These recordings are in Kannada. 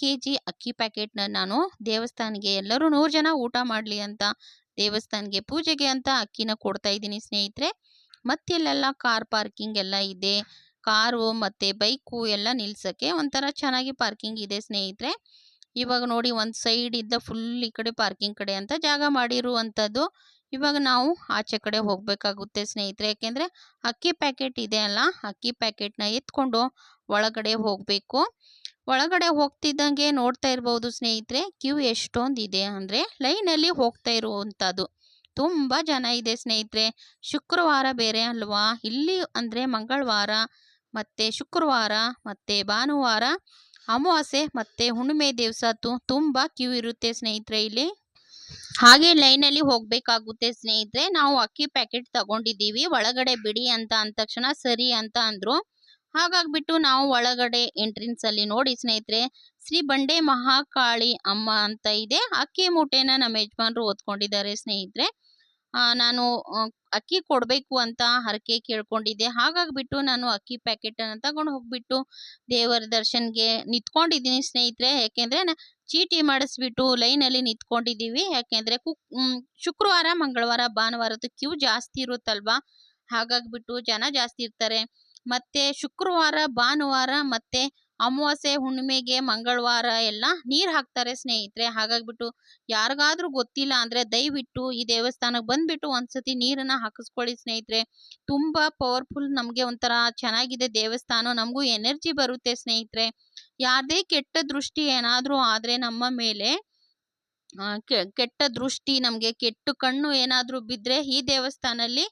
ಕೆಜಿ ಅಕ್ಕಿ ಪ್ಯಾಕೆಟ್ನ ನಾನು ದೇವಸ್ಥಾನಕ್ಕೆ ಎಲ್ಲರೂ 100 ಜನ ಊಟ ಮಾಡಲಿ ಅಂತ ದೇವಸ್ಥಾನಕ್ಕೆ ಪೂಜೆಗೆ ಅಂತ ಅಕ್ಕಿನ ಕೊಡ್ತಾ ಇದ್ದೀನಿ ಸ್ನೇಹಿತರೆ. ಮತ್ತಿಲ್ಲೆಲ್ಲ ಕಾರ್ ಪಾರ್ಕಿಂಗ್ ಎಲ್ಲ ಇದೆ. ಕಾರು ಮತ್ತು ಬೈಕು ಎಲ್ಲ ನಿಲ್ಸೋಕ್ಕೆ ಒಂಥರ ಚೆನ್ನಾಗಿ ಪಾರ್ಕಿಂಗ್ ಇದೆ ಸ್ನೇಹಿತರೆ. ಇವಾಗ ನೋಡಿ ಒಂದು ಸೈಡ್ ಇದ್ದ ಫುಲ್ ಈ ಕಡೆ ಪಾರ್ಕಿಂಗ್ ಕಡೆ ಅಂತ ಜಾಗ ಮಾಡಿರುವಂಥದ್ದು. ಇವಾಗ ನಾವು ಆಚೆ ಕಡೆ ಹೋಗಬೇಕಾಗುತ್ತೆ ಸ್ನೇಹಿತರೆ. ಯಾಕೆಂದರೆ ಅಕ್ಕಿ ಪ್ಯಾಕೆಟ್ ಇದೆ ಅಲ್ಲ, ಅಕ್ಕಿ ಪ್ಯಾಕೆಟ್ನ ಎತ್ಕೊಂಡು ಒಳಗಡೆ ಹೋಗಬೇಕು. ಒಳಗಡೆ ಹೋಗ್ತಿದ್ದಂಗೆ ನೋಡ್ತಾ ಇರ್ಬೋದು ಸ್ನೇಹಿತರೆ, ಕ್ಯೂ ಎಷ್ಟೊಂದಿದೆ ಅಂದರೆ ಲೈನಲ್ಲಿ ಹೋಗ್ತಾ ಇರುವಂಥದ್ದು. ತುಂಬ ಜನ ಇದೆ ಸ್ನೇಹಿತರೆ. ಶುಕ್ರವಾರ ಬೇರೆ ಅಲ್ವಾ, ಇಲ್ಲಿ ಅಂದರೆ ಮಂಗಳವಾರ ಮತ್ತು ಶುಕ್ರವಾರ ಮತ್ತು ಭಾನುವಾರ, ಅಮಾವಾಸ್ಯೆ ಮತ್ತು ಹುಣ್ಣಿಮೆ ದಿವಸ ತುಂಬ ಕ್ಯೂ ಇರುತ್ತೆ ಸ್ನೇಹಿತರೆ ಇಲ್ಲಿ. ಹಾಗೆ ಲೈನಲ್ಲಿ ಹೋಗಬೇಕಾಗುತ್ತೆ ಸ್ನೇಹಿತರೆ. ನಾವು ಅಕ್ಕಿ ಪ್ಯಾಕೆಟ್ ತಗೊಂಡಿದ್ದೀವಿ, ಒಳಗಡೆ ಬಿಡಿ ಅಂತ ಅಂದ ತಕ್ಷಣ ಸರಿ ಅಂತ ಅಂದರು. ಹಾಗಾಗ್ಬಿಟ್ಟು ನಾವು ಒಳಗಡೆ ಎಂಟ್ರೆನ್ಸಲ್ಲಿ ನೋಡಿ ಸ್ನೇಹಿತರೆ, ಶ್ರೀ ಬಂಡೆ ಮಹಾಕಾಳಿ ಅಮ್ಮ ಅಂತ ಇದೆ. ಅಕ್ಕಿ ಮೂಟೆನ ನಮ್ಮ ಯಜಮಾನರು ಹೊತ್ಕೊಂಡಿದ್ದಾರೆ ಸ್ನೇಹಿತರೆ. ನಾನು ಅಕ್ಕಿ ಕೊಡಬೇಕು ಅಂತ ಹರಕೆ ಕೇಳ್ಕೊಂಡಿದ್ದೆ. ಹಾಗಾಗ್ಬಿಟ್ಟು ನಾನು ಅಕ್ಕಿ ಪ್ಯಾಕೆಟನ್ನು ತಗೊಂಡು ಹೋಗ್ಬಿಟ್ಟು ದೇವರ ದರ್ಶನ್ಗೆ ನಿಂತ್ಕೊಂಡಿದ್ದೀನಿ ಸ್ನೇಹಿತರೆ. ಯಾಕೆಂದರೆ ಚೀಟಿ ಮಾಡಿಸ್ಬಿಟ್ಟು ಲೈನಲ್ಲಿ ನಿಂತ್ಕೊಂಡಿದ್ದೀವಿ. ಯಾಕೆಂದರೆ ಶುಕ್ರವಾರ ಮಂಗಳವಾರ ಭಾನುವಾರದ್ದು ಕ್ಯೂ ಜಾಸ್ತಿ ಇರುತ್ತಲ್ವಾ, ಹಾಗಾಗ್ಬಿಟ್ಟು ಜನ ಜಾಸ್ತಿ ಇರ್ತಾರೆ. ಮತ್ತು ಶುಕ್ರವಾರ ಭಾನುವಾರ ಮತ್ತು ಅಮಾವಾಸ್ಯೆ ಹುಣ್ಣಿಮೆಗೆ ಮಂಗಳವಾರ ಎಲ್ಲ ನೀರು ಹಾಕ್ತಾರೆ ಸ್ನೇಹಿತರೆ. ಹಾಗಾಗ್ಬಿಟ್ಟು ಯಾರಿಗಾದ್ರೂ ಗೊತ್ತಿಲ್ಲ ಅಂದರೆ ದಯವಿಟ್ಟು ಈ ದೇವಸ್ಥಾನಕ್ಕೆ ಬಂದುಬಿಟ್ಟು ಒಂದ್ಸತಿ ನೀರನ್ನು ಹಾಕಿಸ್ಕೊಳ್ಳಿ ಸ್ನೇಹಿತರೆ. ತುಂಬ ಪವರ್ಫುಲ್, ನಮಗೆ ಒಂಥರ ಚೆನ್ನಾಗಿದೆ ದೇವಸ್ಥಾನ, ನಮಗೂ ಎನರ್ಜಿ ಬರುತ್ತೆ ಸ್ನೇಹಿತರೆ. ಯಾರದೇ ಕೆಟ್ಟ ದೃಷ್ಟಿ ಏನಾದರೂ ಆದರೆ ನಮ್ಮ ಮೇಲೆ, ಕೆಟ್ಟ ದೃಷ್ಟಿ, ನಮಗೆ ಕೆಟ್ಟ ಕಣ್ಣು ಏನಾದರೂ ಬಿದ್ದರೆ ಈ ದೇವಸ್ಥಾನಲ್ಲಿ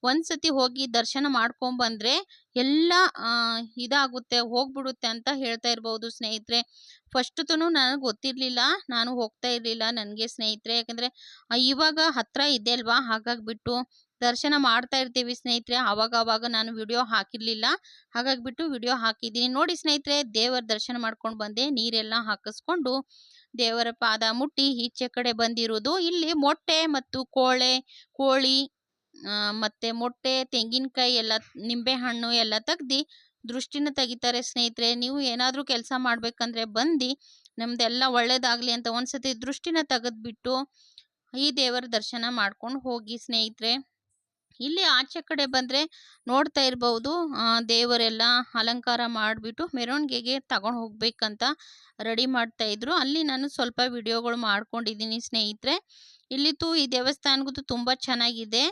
ಒಂದ್ಸತಿ ಹೋಗಿ ದರ್ಶನ ಮಾಡ್ಕೊಂಬಂದರೆ ಎಲ್ಲ ಇದಾಗುತ್ತೆ, ಹೋಗ್ಬಿಡುತ್ತೆ ಅಂತ ಹೇಳ್ತಾ ಇರ್ಬೋದು ಸ್ನೇಹಿತರೆ. ಫಸ್ಟು ನನಗೆ ಗೊತ್ತಿರಲಿಲ್ಲ, ನಾನು ಹೋಗ್ತಾ ಇರಲಿಲ್ಲ ನನಗೆ ಸ್ನೇಹಿತರೆ. ಯಾಕಂದರೆ ಇವಾಗ ಹತ್ತಿರ ಇದೆ ಅಲ್ವಾ, ಹಾಗಾಗಿಬಿಟ್ಟು ದರ್ಶನ ಮಾಡ್ತಾ ಇರ್ತೀವಿ ಸ್ನೇಹಿತರೆ. ಆವಾಗ ನಾನು ವಿಡಿಯೋ ಹಾಕಿರಲಿಲ್ಲ, ಹಾಗಾಗಿಬಿಟ್ಟು ವಿಡಿಯೋ ಹಾಕಿದ್ದೀನಿ ನೋಡಿ ಸ್ನೇಹಿತರೆ. ದೇವರ ದರ್ಶನ ಮಾಡ್ಕೊಂಡು ಬಂದೆ, ನೀರೆಲ್ಲ ಹಾಕಿಸ್ಕೊಂಡು ದೇವರ ಪಾದ ಮುಟ್ಟಿ ಈಚೆ ಕಡೆ ಬಂದಿರೋದು. ಇಲ್ಲಿ ಮೊಟ್ಟೆ ಮತ್ತು ಕೋಳಿ ಮತ್ತು ಮೊಟ್ಟೆ, ತೆಂಗಿನಕಾಯಿ ಎಲ್ಲ, ನಿಂಬೆಹಣ್ಣು ಎಲ್ಲ ತೆಗ್ದು ದೃಷ್ಟಿನ ತೆಗಿತಾರೆ ಸ್ನೇಹಿತರೆ. ನೀವು ಏನಾದರೂ ಕೆಲಸ ಮಾಡಬೇಕಂದ್ರೆ ಬಂದು ನಮ್ದೆಲ್ಲ ಒಳ್ಳೇದಾಗಲಿ ಅಂತ ಒಂದ್ಸತಿ ದೃಷ್ಟಿನ ತೆಗೆದ್ಬಿಟ್ಟು ಈ ದೇವರ ದರ್ಶನ ಮಾಡ್ಕೊಂಡು ಹೋಗಿ ಸ್ನೇಹಿತರೆ. ಇಲ್ಲಿ ಆಚೆ ಕಡೆ ಬಂದರೆ ನೋಡ್ತಾ ಇರ್ಬೋದು, ದೇವರೆಲ್ಲ ಅಲಂಕಾರ ಮಾಡಿಬಿಟ್ಟು ಮೆರವಣಿಗೆಗೆ ತಗೊಂಡು ಹೋಗ್ಬೇಕಂತ ರೆಡಿ ಮಾಡ್ತಾಯಿದ್ರು. ಅಲ್ಲಿ ನಾನು ಸ್ವಲ್ಪ ವಿಡಿಯೋಗಳು ಮಾಡ್ಕೊಂಡಿದ್ದೀನಿ ಸ್ನೇಹಿತರೆ. ಇಲ್ಲಿತ್ತು ಈ ದೇವಸ್ಥಾನಕ್ಕೂ ತುಂಬ ಚೆನ್ನಾಗಿದೆ.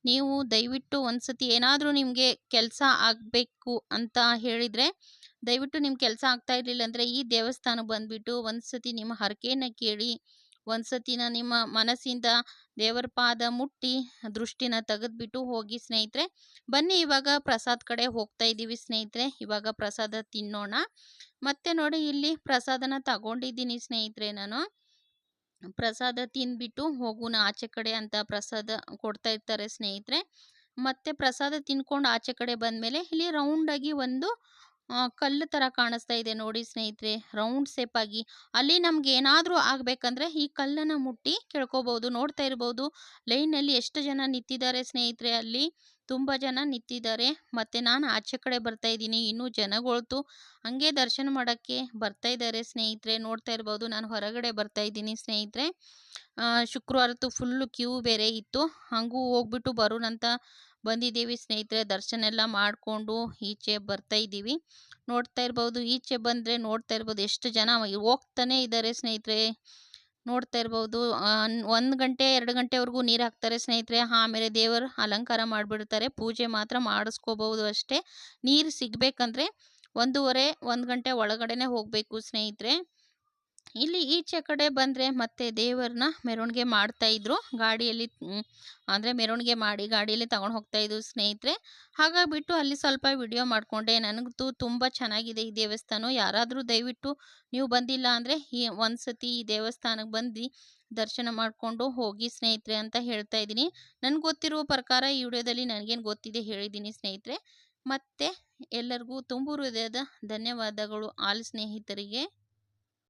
ನೀವು ದಯವಿಟ್ಟು ಒಂದ್ಸತಿ ಏನಾದರೂ ನಿಮಗೆ ಕೆಲಸ ಆಗಬೇಕು ಅಂತ ಹೇಳಿದರೆ, ದಯವಿಟ್ಟು ನಿಮ್ಮ ಕೆಲಸ ಆಗ್ತಾ ಇರಲಿಲ್ಲ ಅಂದರೆ ಈ ದೇವಸ್ಥಾನಕ್ಕೆ ಬಂದುಬಿಟ್ಟು ಒಂದ್ಸತಿ ನಿಮ್ಮ ಹರಕೆಯನ್ನು ಕೇಳಿ, ಒಂದ್ಸತಿನ ನಿಮ್ಮ ಮನಸ್ಸಿಂದ ದೇವರ ಪಾದ ಮುಟ್ಟಿ ದೃಷ್ಟಿನ ತೆಗೆದ್ಬಿಟ್ಟು ಹೋಗಿ ಸ್ನೇಹಿತರೆ. ಬನ್ನಿ ಇವಾಗ ಪ್ರಸಾದ ಕಡೆ ಹೋಗ್ತಾ ಇದ್ದೀವಿ ಸ್ನೇಹಿತರೆ. ಇವಾಗ ಪ್ರಸಾದ ತಿನ್ನೋಣ. ಮತ್ತೆ ನೋಡಿ ಇಲ್ಲಿ ಪ್ರಸಾದನ ತಗೊಂಡಿದ್ದೀನಿ ಸ್ನೇಹಿತರೆ. ನಾನು ಪ್ರಸಾದ ತಿಂದ್ಬಿಟ್ಟು ಹೋಗೋಣ ಆಚೆ ಕಡೆ ಅಂತ ಪ್ರಸಾದ ಕೊಡ್ತಾ ಇರ್ತಾರೆ ಸ್ನೇಹಿತರೆ. ಮತ್ತೆ ಪ್ರಸಾದ ತಿನ್ಕೊಂಡು ಆಚೆ ಕಡೆ ಬಂದಮೇಲೆ ಇಲ್ಲಿ ರೌಂಡಾಗಿ ಒಂದು ಕಲ್ಲು ಥರ ಕಾಣಿಸ್ತಾ ಇದೆ ನೋಡಿ ಸ್ನೇಹಿತರೆ, ರೌಂಡ್ ಶೇಪ್ ಆಗಿ. ಅಲ್ಲಿ ನಮ್ಗೆ ಏನಾದರೂ ಆಗಬೇಕಂದ್ರೆ ಈ ಕಲ್ಲನ್ನು ಮುಟ್ಟಿ ಕೇಳ್ಕೊಬೋದು. ನೋಡ್ತಾ ಇರ್ಬೋದು ಲೈನಲ್ಲಿ ಎಷ್ಟು ಜನ ನಿಂತಿದ್ದಾರೆ ಸ್ನೇಹಿತರೆ, ಅಲ್ಲಿ ತುಂಬ ಜನ ನಿಂತಿದ್ದಾರೆ. ಮತ್ತು ನಾನು ಆಚೆ ಕಡೆ ಬರ್ತಾ ಇದ್ದೀನಿ, ಇನ್ನೂ ಜನಗಳ್ತು ಹಂಗೆ ದರ್ಶನ ಮಾಡೋಕ್ಕೆ ಬರ್ತಾ ಇದ್ದಾರೆ ಸ್ನೇಹಿತರೆ. ನೋಡ್ತಾ ಇರ್ಬೋದು ನಾನು ಹೊರಗಡೆ ಬರ್ತಾ ಇದ್ದೀನಿ ಸ್ನೇಹಿತರೆ. ಶುಕ್ರವಾರದ್ದು ಫುಲ್ಲು ಕ್ಯೂ ಬೇರೆ ಇತ್ತು, ಹಂಗೂ ಹೋಗ್ಬಿಟ್ಟು ಬರೋಣಂತ ಬಂದಿದ್ದೀವಿ ಸ್ನೇಹಿತರೆ. ದರ್ಶನ ಎಲ್ಲ ಮಾಡಿಕೊಂಡು ಈಚೆ ಬರ್ತಾ ಇದ್ದೀವಿ. ನೋಡ್ತಾ ಇರ್ಬೋದು ಈಚೆ ಬಂದರೆ ನೋಡ್ತಾ ಇರ್ಬೋದು ಎಷ್ಟು ಜನ ಹೋಗ್ತಾನೆ ಇದ್ದಾರೆ ಸ್ನೇಹಿತರೆ. ನೋಡ್ತಾ ಇರ್ಬೋದು 1 ಗಂಟೆ 2 ಗಂಟೆವರೆಗೂ ನೀರು ಹಾಕ್ತಾರೆ ಸ್ನೇಹಿತರೆ. ಆಮೇಲೆ ದೇವರು ಅಲಂಕಾರ ಮಾಡಿಬಿಡ್ತಾರೆ, ಪೂಜೆ ಮಾತ್ರ ಮಾಡಿಸ್ಕೋಬಹುದು ಅಷ್ಟೇ. ನೀರು ಸಿಗಬೇಕಂದ್ರೆ 1 ಗಂಟೆ ಒಳಗಡೆನೆ ಹೋಗಬೇಕು ಸ್ನೇಹಿತರೆ. ಇಲ್ಲಿ ಈಚೆ ಕಡೆ ಬಂದರೆ ಮತ್ತೆ ದೇವರನ್ನ ಮೆರವಣಿಗೆ ಮಾಡ್ತಾಯಿದ್ರು ಗಾಡಿಯಲ್ಲಿ, ಅಂದರೆ ಮೆರವಣಿಗೆ ಮಾಡಿ ಗಾಡಿಯಲ್ಲಿ ತಗೊಂಡು ಹೋಗ್ತಾಯಿದ್ರು ಸ್ನೇಹಿತರೆ. ಹಾಗಾಗಿಬಿಟ್ಟು ಅಲ್ಲಿ ಸ್ವಲ್ಪ ವಿಡಿಯೋ ಮಾಡಿಕೊಂಡೆ. ನನಗಂತೂ ತುಂಬ ಚೆನ್ನಾಗಿದೆ ಈ ದೇವಸ್ಥಾನ. ಯಾರಾದರೂ ದಯವಿಟ್ಟು ನೀವು ಬಂದಿಲ್ಲ ಅಂದರೆ ಒಂದ್ಸತಿ ಈ ದೇವಸ್ಥಾನಕ್ಕೆ ಬಂದು ದರ್ಶನ ಮಾಡಿಕೊಂಡು ಹೋಗಿ ಸ್ನೇಹಿತರೆ ಅಂತ ಹೇಳ್ತಾ ಇದ್ದೀನಿ. ನನಗೆ ಗೊತ್ತಿರುವ ಪ್ರಕಾರ ಈ ವಿಡಿಯೋದಲ್ಲಿ ನನಗೇನು ಗೊತ್ತಿದೆ ಹೇಳಿದ್ದೀನಿ ಸ್ನೇಹಿತರೆ. ಮತ್ತು ಎಲ್ಲರಿಗೂ ತುಂಬ ಹೃದಯದ ಧನ್ಯವಾದಗಳು ಆಲ್ ಸ್ನೇಹಿತರಿಗೆ.